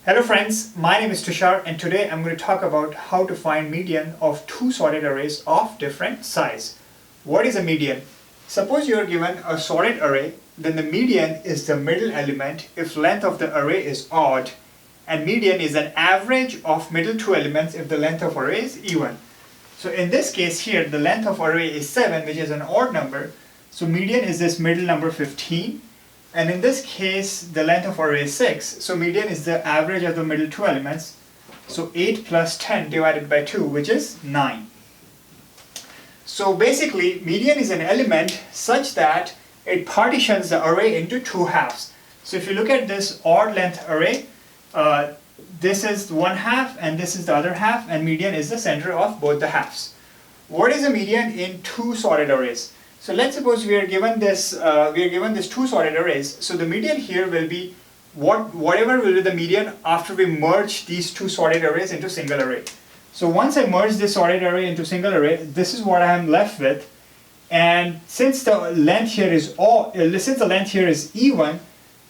Hello friends, my name is Tushar and today I'm going to talk about how to find median of two sorted arrays of different size. What is a median? Suppose you are given a sorted array, then the median is the middle element if length of the array is odd, and median is an average of middle two elements if the length of array is even. So in this case here, the length of array is 7, which is an odd number, so median is this middle number 15. And in this case, the length of array is 6, so median is the average of the middle two elements. So 8 plus 10 divided by 2, which is 9. So basically, median is an element such that it partitions the array into two halves. So if you look at this odd length array, this is one half and this is the other half, and median is the center of both the halves. What is a median in two sorted arrays? So let's suppose we are given this two sorted arrays. So the median here will be whatever will be the median after we merge these two sorted arrays into single array. So once I merge this sorted array into single array, this is what I am left with. And since the length here is even,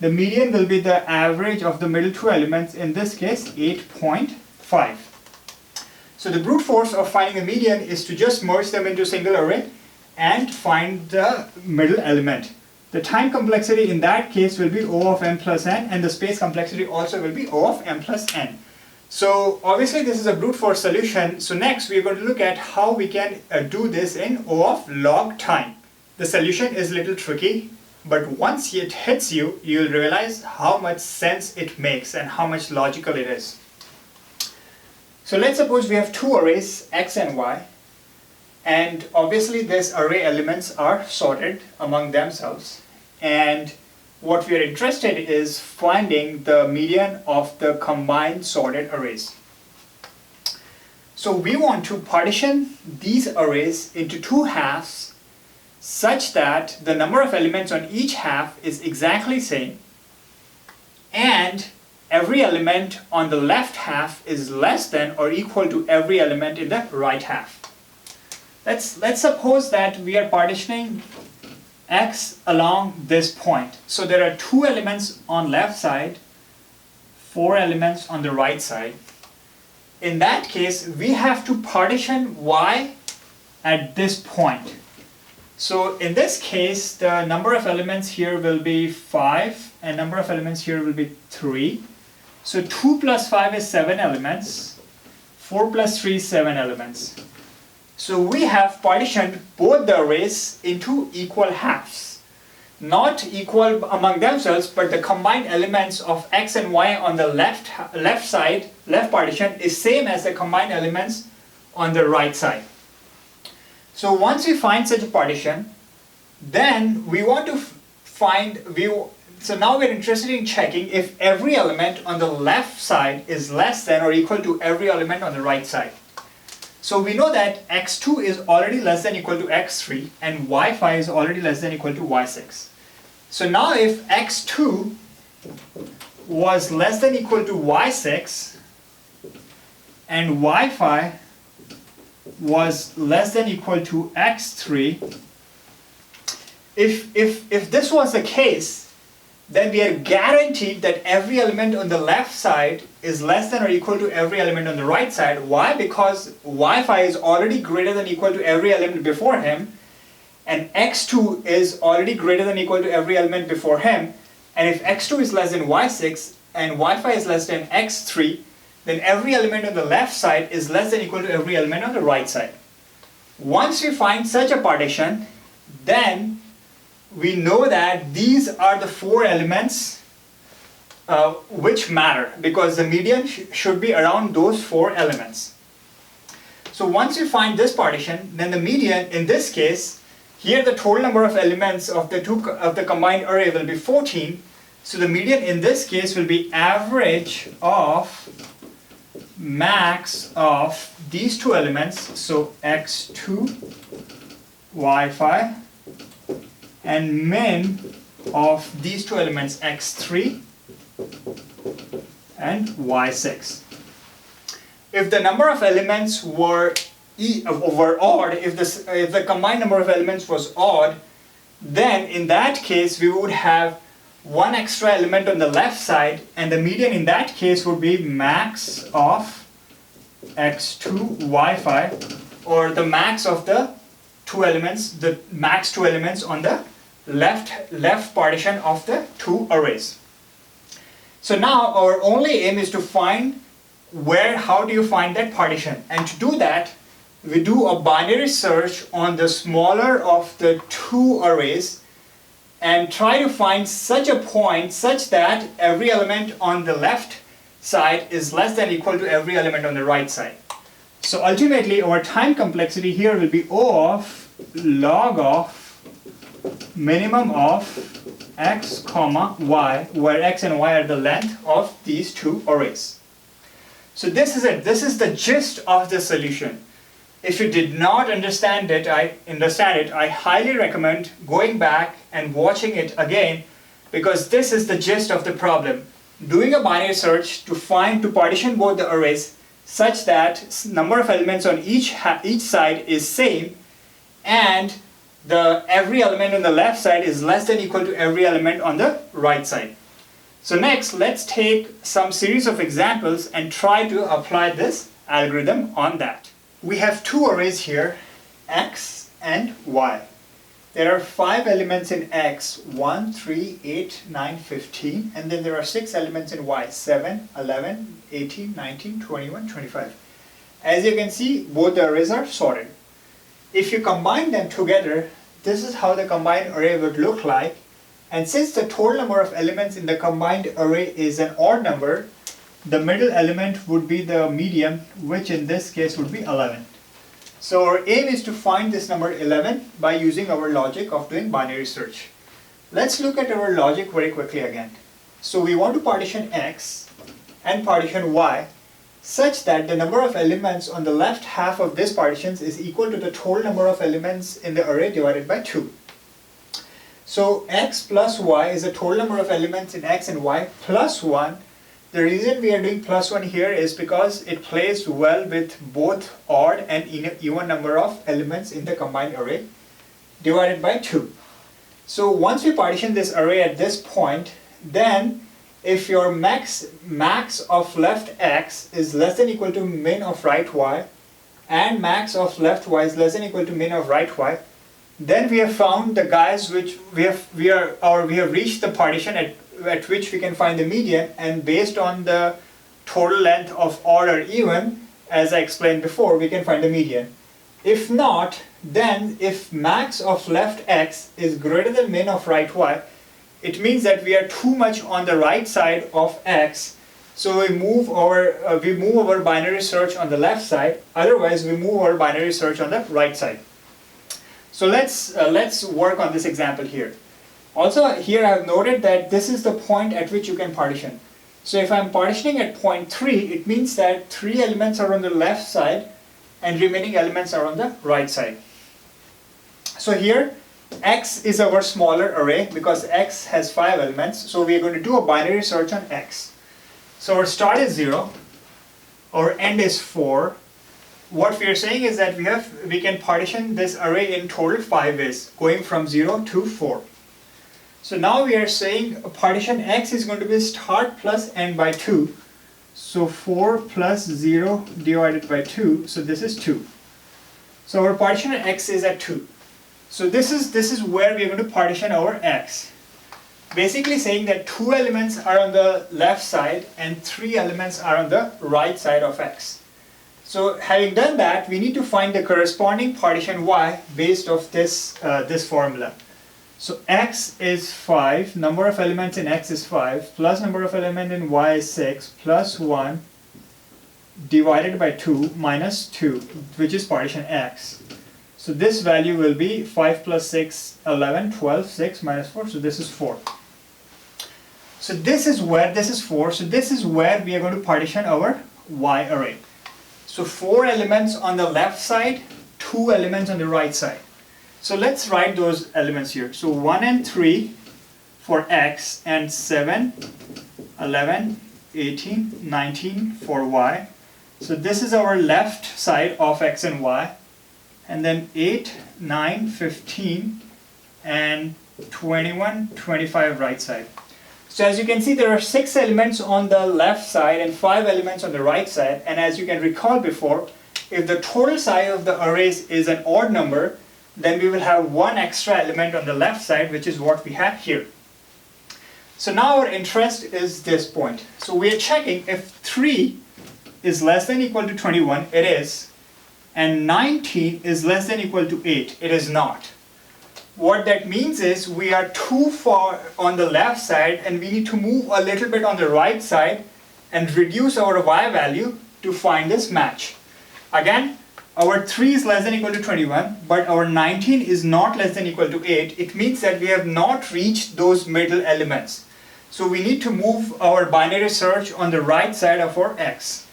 the median will be the average of the middle two elements, in this case 8.5. So the brute force of finding a median is to just merge them into single array and find the middle element. The time complexity in that case will be O of m plus n, and the space complexity also will be O of m plus n. So obviously this is a brute force solution. So next we are going to look at how we can do this in O of log time. The solution is a little tricky, but once it hits you, you'll realize how much sense it makes and how much logical it is. So let's suppose we have two arrays x and y. And obviously these array elements are sorted among themselves, and what we are interested in is finding the median of the combined sorted arrays. So we want to partition these arrays into two halves such that the number of elements on each half is exactly same, and every element on the left half is less than or equal to every element in the right half. Let's suppose that we are partitioning x along this point. So there are two elements on left side, four elements on the right side. In that case, we have to partition y at this point. So in this case, the number of elements here will be 5 and number of elements here will be 3. So 2 plus 5 is 7 elements, 4 plus 3 is 7 elements. So we have partitioned both the arrays into equal halves. Not equal among themselves, but the combined elements of x and y on the left partition is same as the combined elements on the right side. So once we find such a partition, then we want to so now we're interested in checking if every element on the left side is less than or equal to every element on the right side. So we know that x2 is already less than equal to x3 and y5 is already less than equal to y6. So now if x2 was less than equal to y6 and y5 was less than equal to x3, if this was the case, then we are guaranteed that every element on the left side is less than or equal to every element on the right side. Why? Because y5 is already greater than equal to every element before him, and x2 is already greater than equal to every element before him. And if x2 is less than y6 and y5 is less than x3, then every element on the left side is less than equal to every element on the right side. Once we find such a partition, then we know that these are the four elements which matter, because the median should be around those four elements. So once we find this partition, then the median in this case, here the total number of elements of the combined array will be 14. So the median in this case will be average of max of these two elements, so x2, y5, and min of these two elements x3 and y6. If the number of elements were odd, if the combined number of elements was odd, then in that case we would have one extra element on the left side, and the median in that case would be max of x2, y5, or the max of the max two elements on the left partition of the two arrays. So now our only aim is to find how do you find that partition, and to do that we do a binary search on the smaller of the two arrays and try to find such a point such that every element on the left side is less than or equal to every element on the right side. So ultimately our time complexity here will be O of log of minimum of x comma y, where x and y are the length of these two arrays. So this is it. This is the gist of the solution. If you did not understand it, I highly recommend going back and watching it again, because this is the gist of the problem. Doing a binary search to partition both the arrays such that number of elements on each side is same, and every element on the left side is less than or equal to every element on the right side. So next, let's take some series of examples and try to apply this algorithm on that. We have two arrays here, x and y. There are 5 elements in x, 1, 3, 8, 9, 15, and then there are 6 elements in y, 7, 11, 18, 19, 21, 25. As you can see, both the arrays are sorted. If you combine them together, this is how the combined array would look like. And since the total number of elements in the combined array is an odd number, the middle element would be the median, which in this case would be 11. So our aim is to find this number 11 by using our logic of doing binary search. Let's look at our logic very quickly again. So we want to partition x and partition y such that the number of elements on the left half of this partitions is equal to the total number of elements in the array divided by 2. So x plus y is the total number of elements in x and y plus 1. The reason we are doing plus 1 here is because it plays well with both odd and even number of elements in the combined array divided by 2. So once we partition this array at this point, then if your max of left x is less than or equal to min of right y, and max of left y is less than or equal to min of right y, then we have found the guys which we have reached the partition at which we can find the median, and based on the total length of odd or even, as I explained before, we can find the median. If not, then if max of left x is greater than min of right y, it means that we are too much on the right side of x, so we move our binary search on the left side. Otherwise, we move our binary search on the right side. So let's work on this example here. Also, here I have noted that this is the point at which you can partition. So if I'm partitioning at point 3, it means that 3 elements are on the left side and remaining elements are on the right side. So here, x is our smaller array because x has 5 elements. So we are going to do a binary search on x. So our start is 0, our end is 4. What we are saying is that we can partition this array in total 5 ways, going from 0 to 4. So now we are saying partition x is going to be start plus end by 2. So 4 plus 0 divided by 2, so this is 2. So our partition x is at 2. So this is where we are going to partition our x. Basically saying that 2 elements are on the left side and 3 elements are on the right side of x. So having done that, we need to find the corresponding partition y based off this formula. So x is 5, number of elements in x is 5, plus number of elements in y is 6, plus 1 divided by 2 minus 2, which is partition x. So this value will be 5 plus 6, 11, 12, 6 minus 4, so this is 4. So this is 4, so this is where we are going to partition our y array. So 4 elements on the left side, 2 elements on the right side. So let's write those elements here. So 1 and 3 for x, and 7, 11, 18, 19 for y. So this is our left side of x and y. And then 8, 9, 15 and 21, 25 right side. So as you can see, there are 6 elements on the left side and 5 elements on the right side. And as you can recall before, if the total size of the arrays is an odd number, then we will have 1 extra element on the left side, which is what we have here. So now our interest is this point. So we are checking if 3 is less than or equal to 21, it is, and 19 is less than or equal to 8, it is not. What that means is we are too far on the left side and we need to move a little bit on the right side and reduce our y value to find this match. Again, our 3 is less than or equal to 21, but our 19 is not less than or equal to 8. It means that we have not reached those middle elements. So we need to move our binary search on the right side of our x.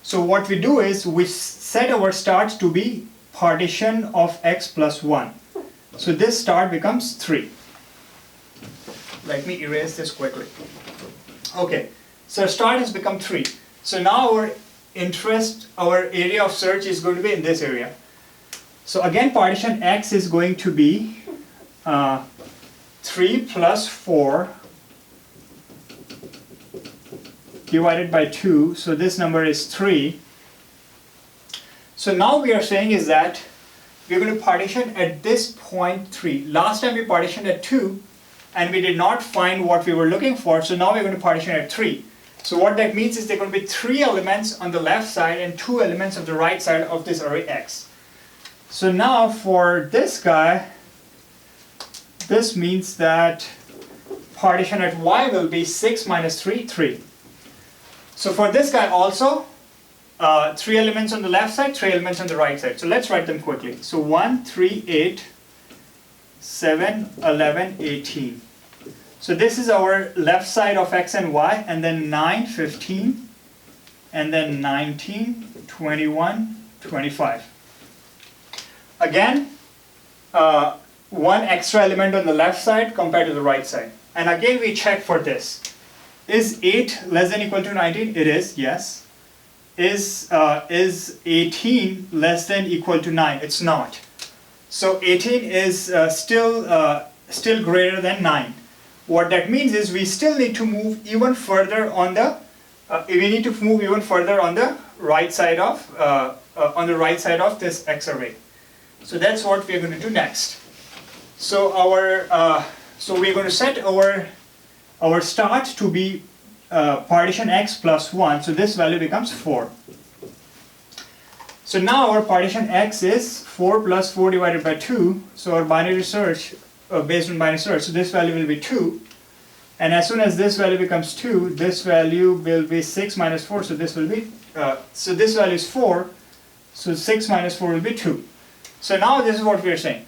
So what we do is we set our start to be partition of x plus 1. So this start becomes 3. Let me erase this quickly. Okay, so start has become 3. So now our area of search is going to be in this area. So again, partition x is going to be 3 plus 4 divided by 2. So this number is 3. So now we are saying is that we're going to partition at this point 3. Last time we partitioned at 2 and we did not find what we were looking for, so now we're going to partition at 3. So what that means is there are going to be 3 elements on the left side and 2 elements on the right side of this array x. So now for this guy, this means that partition at y will be 6 minus 3, 3. So for this guy also, 3 elements on the left side, 3 elements on the right side. So let's write them quickly. So 1, 3, 8, 7, 11, 18. So this is our left side of x and y, and then 9, 15, and then 19, 21, 25. Again, 1 extra element on the left side compared to the right side. And again we check for this. Is 8 less than or equal to 19? It is, yes. Is 18 less than or equal to 9? It's not. So 18 is still greater than 9. What that means is we still need to move even further on the right side of this x array. So that's what we're going to do next. So we're going to set our start to be partition x plus 1, so this value becomes 4. So now our partition x is 4 plus 4 divided by 2, so our binary search, based on binary search, so this value will be 2. And as soon as this value becomes 2, this value will be 6 minus 4, so this will be, so this value is 4, so 6 minus 4 will be 2. So now this is what we are saying.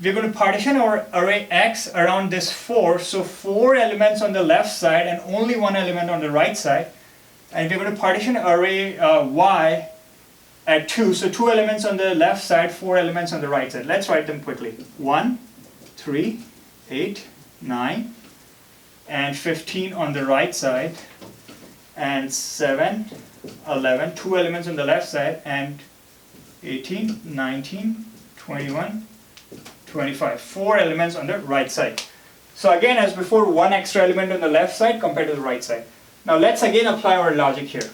We're going to partition our array x around this 4, so 4 elements on the left side and only 1 element on the right side. And we're going to partition array y at 2, so 2 elements on the left side, 4 elements on the right side. Let's write them quickly. 1, 3, 8, 9, and 15 on the right side, and 7, 11, 2 elements on the left side, and 18, 19, 21, 25, 4 elements on the right side. So again, as before, 1 extra element on the left side compared to the right side. Now let's again apply our logic here.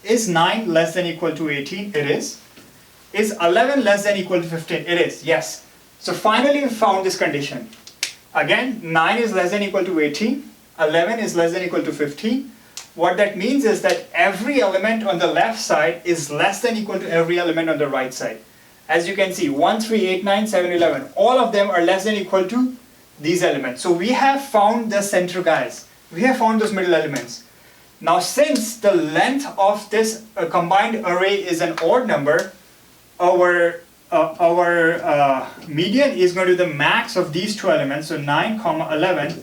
Is 9 less than or equal to 18? It is. Is 11 less than or equal to 15? It is, yes. So finally we found this condition. Again, 9 is less than or equal to 18, 11 is less than or equal to 15. What that means is that every element on the left side is less than or equal to every element on the right side. As you can see, 1, 3, 8, 9, 7, 11, all of them are less than or equal to these elements. So we have found the center guys. We have found those middle elements. Now since the length of this combined array is an odd number, our median is going to be the max of these 2 elements. So 9, 11,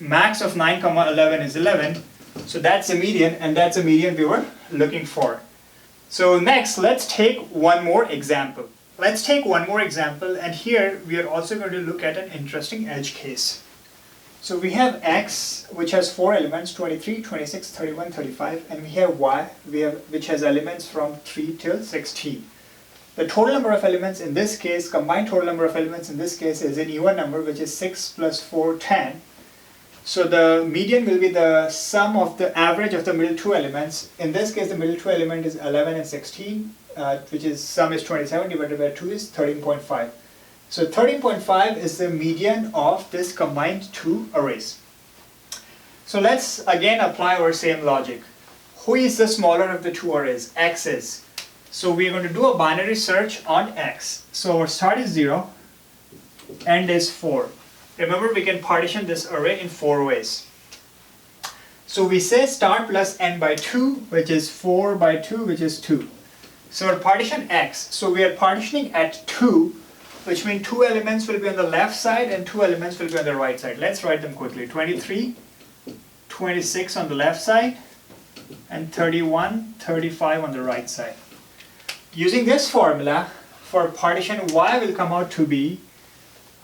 max of 9, 11 is 11. So that's the median, and that's the median we were looking for. So next, let's take one more example. And here we are also going to look at an interesting edge case. So we have x, which has 4 elements, 23, 26, 31, 35, and we have y, which has elements from 3 till 16. The total number of elements in this case, combined total number of elements in this case is an even number, which is 6 plus 4, 10. So the median will be the sum of the average of the middle two elements. In this case, the middle two element is 11 and 16, which is sum is 27 divided by 2 is 13.5. So 13.5 is the median of this combined two arrays. So let's again apply our same logic. Who is the smaller of the two arrays? X is. So we're going to do a binary search on X. So our start is 0, end is 4. Remember, we can partition this array in 4 ways. So we say start plus n by 2, which is 4 by 2, which is 2. So our partition X, so we are partitioning at 2, which means 2 elements will be on the left side and 2 elements will be on the right side. Let's write them quickly. 23, 26 on the left side, and 31, 35 on the right side. Using this formula, for partition Y will come out to be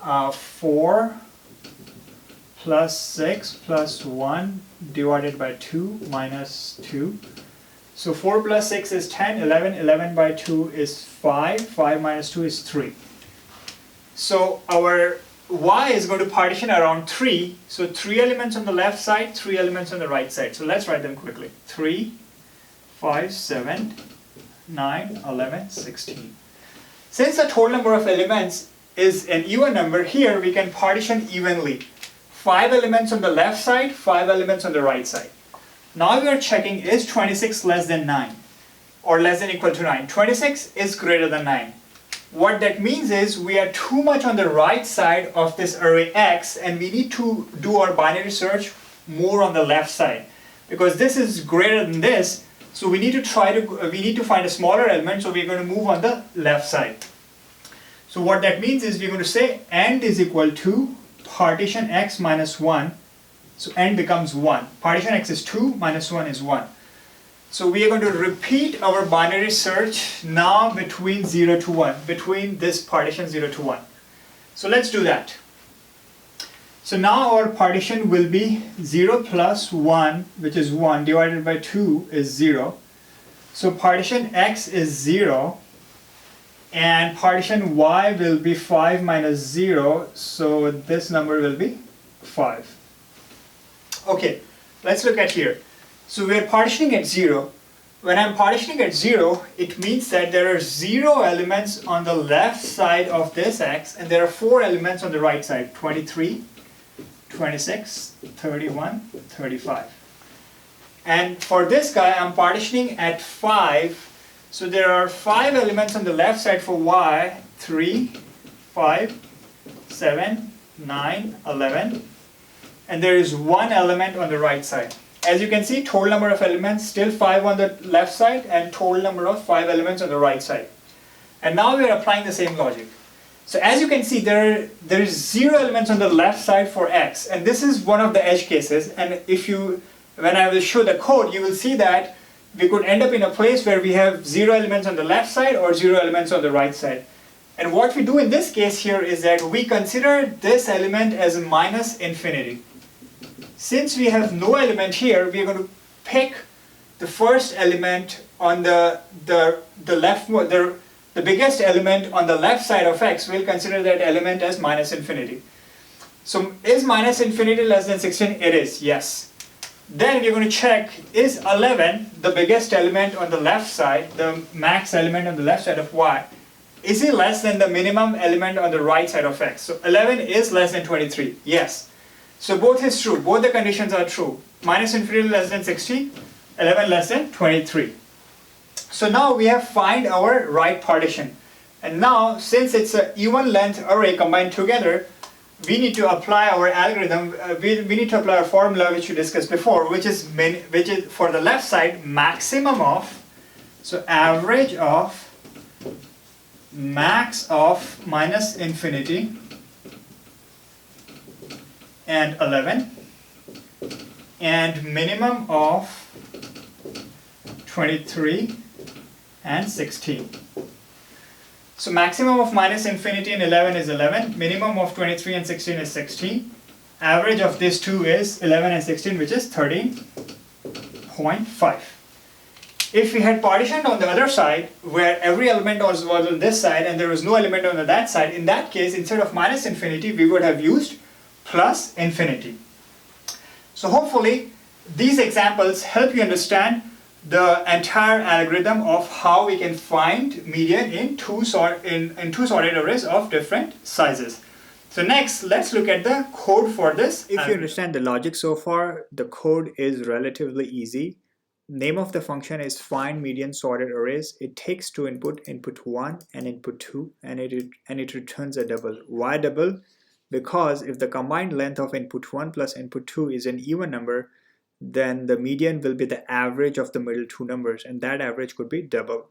4 plus 6 plus 1 divided by 2 minus 2. So 4 plus 6 is 10, 11, 11 by 2 is 5, 5 minus 2 is 3. So our Y is going to partition around 3, so 3 elements on the left side, 3 elements on the right side. So let's write them quickly. 3, 5, 7, 9, 11, 16. Since the total number of elements is an even number, here we can partition evenly. 5 elements on the left side, 5 elements on the right side. Now we are checking, is 26 less than 9 or less than equal to 9? 26 is greater than 9. What that means is we are too much on the right side of this array X, and we need to do our binary search more on the left side. Because this is greater than this, so we need to find a smaller element, so we're going to move on the left side. So what that means is we're going to say end is equal to partition X minus 1. So end becomes 1. Partition X is 2, minus 1 is 1. So we are going to repeat our binary search now between 0 to 1, between this partition 0 to 1. So let's do that. So now our partition will be 0 plus 1, which is 1, divided by 2 is 0. So partition X is 0, and partition Y will be 5 minus 0, so this number will be 5. Okay, let's look at here. So we are partitioning at 0. When I'm partitioning at 0, it means that there are 0 elements on the left side of this X, and there are 4 elements on the right side, 23, 26, 31, 35. And for this guy, I'm partitioning at 5. So there are 5 elements on the left side for Y, 3, 5, 7, 9, 11. And there is 1 element on the right side. As you can see, total number of elements, still 5 on the left side, and total number of 5 elements on the right side. And now we are applying the same logic. So as you can see, there is 0 elements on the left side for X, and this is one of the edge cases. And when I will show the code, you will see that we could end up in a place where we have 0 elements on the left side or 0 elements on the right side. And what we do in this case here is that we consider this element as minus infinity. Since we have no element here, we are going to pick the first element on the biggest element on the left side of X. We'll consider that element as minus infinity. So is minus infinity less than 16? It is, yes. Then we're going to check, is 11, the biggest element on the left side, the max element on the left side of Y, is it less than the minimum element on the right side of X? So 11 is less than 23, yes. So both is true, both the conditions are true. Minus infinity less than 16, 11 less than 23. So now we have find our right partition. And now, since it's an even length array combined together, we need to apply our algorithm, we need to apply our formula which we discussed before, which is for the left side, maximum of, so average of max of minus infinity and 11 and minimum of 23 and 16. So maximum of minus infinity and 11 is 11, minimum of 23 and 16 is 16, average of these two is 11 and 16, which is 13.5. If we had partitioned on the other side, where every element was on this side and there was no element on that side, in that case, instead of minus infinity, we would have used plus infinity. So hopefully these examples help you understand the entire algorithm of how we can find median in two sorted arrays of different sizes. So next, let's look at the code for this. If you understand the logic so far, the code is relatively easy. Name of the function is find median sorted arrays. It takes two input 1 and input 2, and it returns a double. Why double? Because if the combined length of input 1 plus input 2 is an even number, then the median will be the average of the middle two numbers, and that average could be double.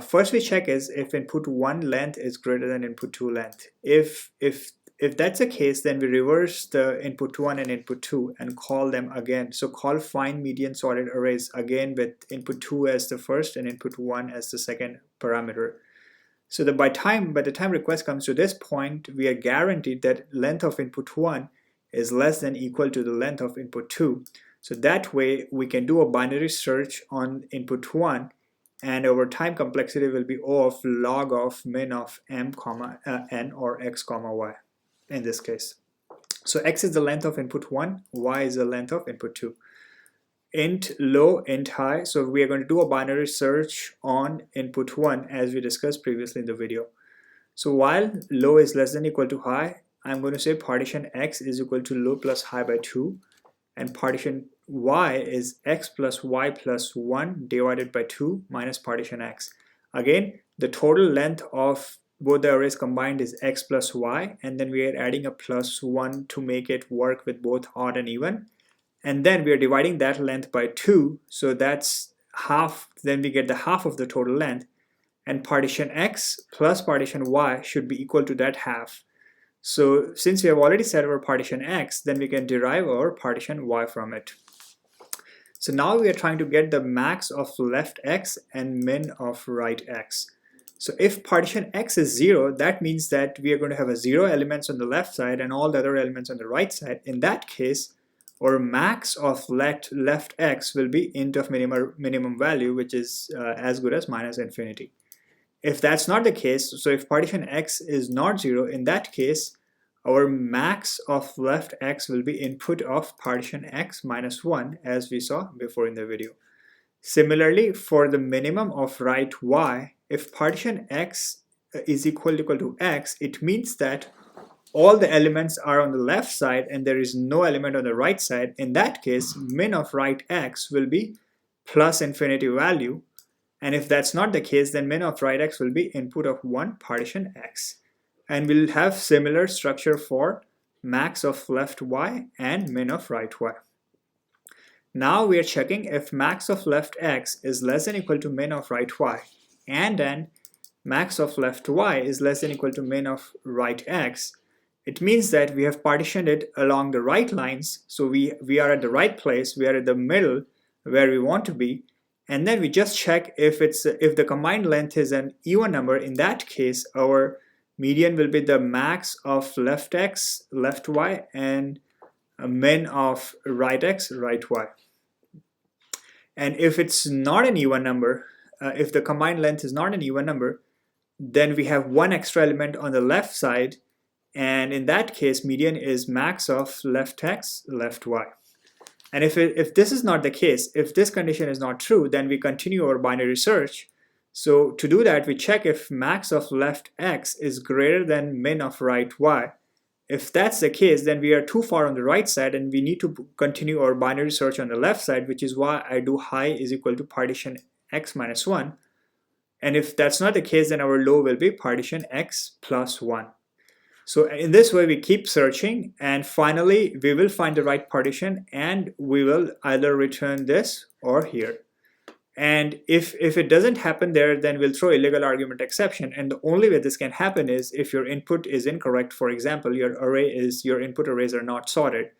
First we check is if input 1 length is greater than input 2 length. If that's the case, then we reverse the input 1 and input 2 and call them again. So call find median sorted arrays again with input 2 as the first and input 1 as the second parameter. So by the time request comes to this point, we are guaranteed that length of input 1 is less than equal to the length of input 2. So that way we can do a binary search on input 1, and our time complexity will be O of log of min of m comma n or x comma y in this case. So x is the length of input 1, y is the length of input 2. Int low, int high. So we are going to do a binary search on input 1 as we discussed previously in the video. So while low is less than equal to high, I'm going to say partition x is equal to low plus high by 2, and partition y is x plus y plus 1 divided by 2 minus partition x. Again, the total length of both the arrays combined is x plus y, and then we are adding a plus 1 to make it work with both odd and even. And then we are dividing that length by 2, so that's half, then we get the half of the total length, and partition x plus partition y should be equal to that half. So since we have already set our partition x, then we can derive our partition y from it. So now we are trying to get the max of left x and min of right x. So if partition x is 0, that means that we are going to have a 0 elements on the left side and all the other elements on the right side. In that case, our max of left x will be int of minimum value, which is as good as minus infinity. If that's not the case, so if partition x is not 0, in that case, our max of left x will be input of partition x minus 1, as we saw before in the video. Similarly, for the minimum of right y, if partition x is equal to x, it means that all the elements are on the left side and there is no element on the right side. In that case, min of right x will be plus infinity value. And if that's not the case, then min of right x will be input of 1 partition x. And we'll have similar structure for max of left y and min of right y. Now we are checking if max of left x is less than equal to min of right y, and then max of left y is less than equal to min of right x. It means that we have partitioned it along the right lines, so we are at the right place, we are at the middle where we want to be, and then we just check if the combined length is an even number. In that case, our median will be the max of left x, left y, and a min of right x, right y. And if it's not an even number, if the combined length is not an even number, then we have one extra element on the left side, and in that case median is max of left x, left y. And if this is not the case, if this condition is not true, then we continue our binary search. So to do that, we check if max of left x is greater than min of right y. If that's the case, then we are too far on the right side and we need to continue our binary search on the left side, which is why I do high is equal to partition x minus 1. And if that's not the case, then our low will be partition x plus 1. So in this way, we keep searching, and finally we will find the right partition and we will either return this or here. And if it doesn't happen there, then we'll throw illegal argument exception. And the only way this can happen is if your input is incorrect. For example, your input arrays are not sorted.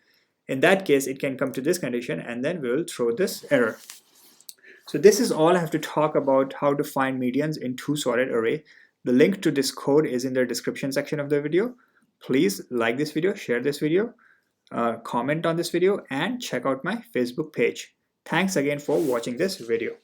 In that case, it can come to this condition, and then we will throw this error. So this is all I have to talk about how to find medians in two sorted array. The link to this code is in the description section of the video. Please like this video, share this video, comment on this video, and check out my Facebook page. Thanks again for watching this video.